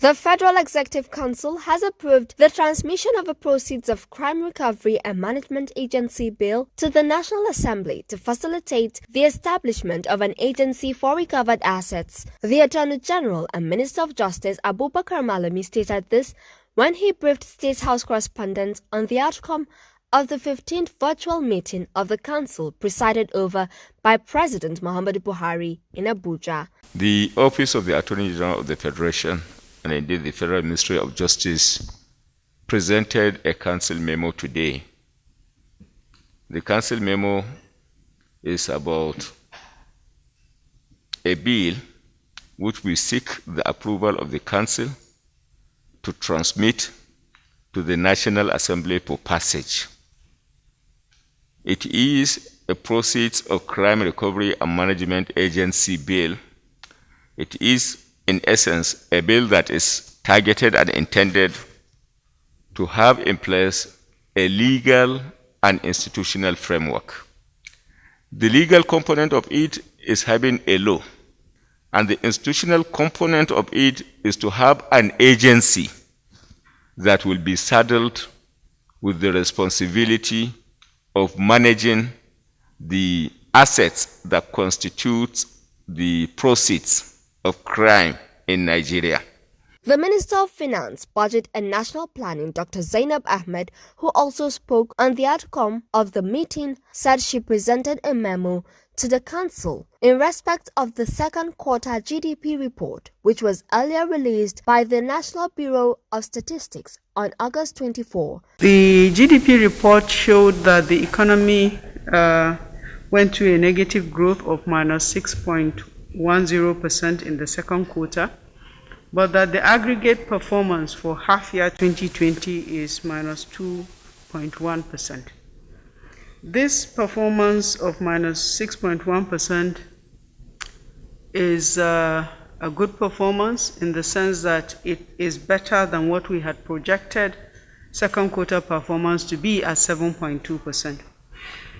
The Federal Executive Council has approved the transmission of the proceeds of Crime Recovery and Management Agency Bill to the National Assembly to facilitate the establishment of an agency for recovered assets. The Attorney General and Minister of Justice Abubakar Malami stated this when he briefed State House correspondents on the outcome of the 15th virtual meeting of the Council presided over by President Muhammadu Buhari in Abuja. The Office of the Attorney General of the Federation and indeed the Federal Ministry of Justice presented a council memo today. The council memo is about a bill which we seek the approval of the council to transmit to the National Assembly for passage. It is a proceeds of Crime Recovery and Management Agency bill. It is in essence a bill that is targeted and intended to have in place a legal and institutional framework. The legal component of it is having a law, and the institutional component of it is to have an agency that will be saddled with the responsibility of managing the assets that constitute the proceeds of crime in Nigeria. The Minister of Finance, Budget and National Planning, Dr. Zainab Ahmed, who also spoke on the outcome of the meeting, said she presented a memo to the Council in respect of the second quarter GDP report, which was earlier released by the National Bureau of Statistics on August 24. The GDP report showed that the economy went to a negative growth of minus 6.10% in the second quarter, but that the aggregate performance for half year 2020 is minus 2.1%. This performance of minus 6.1% is a good performance in the sense that it is better than what we had projected second quarter performance to be at 7.2%.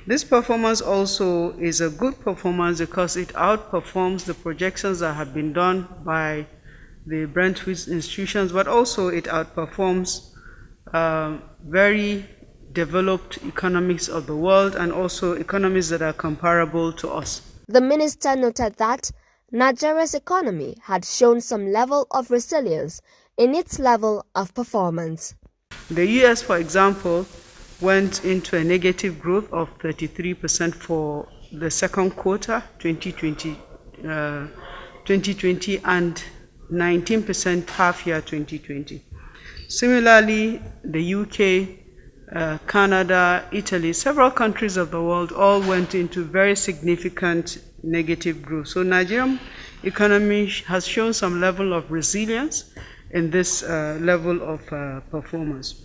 This performance also is a good performance because it outperforms the projections that have been done by the Brentwood institutions, but also it outperforms very developed economies of the world and also economies that are comparable to us. The minister noted that Nigeria's economy had shown some level of resilience in its level of performance. The US, for example, went into a negative growth of 33% for the second quarter 2020 and 19% half year 2020. Similarly, the UK, Canada, Italy, several countries of the world all went into very significant negative growth. So Nigerian economy has shown some level of resilience in this level of performance.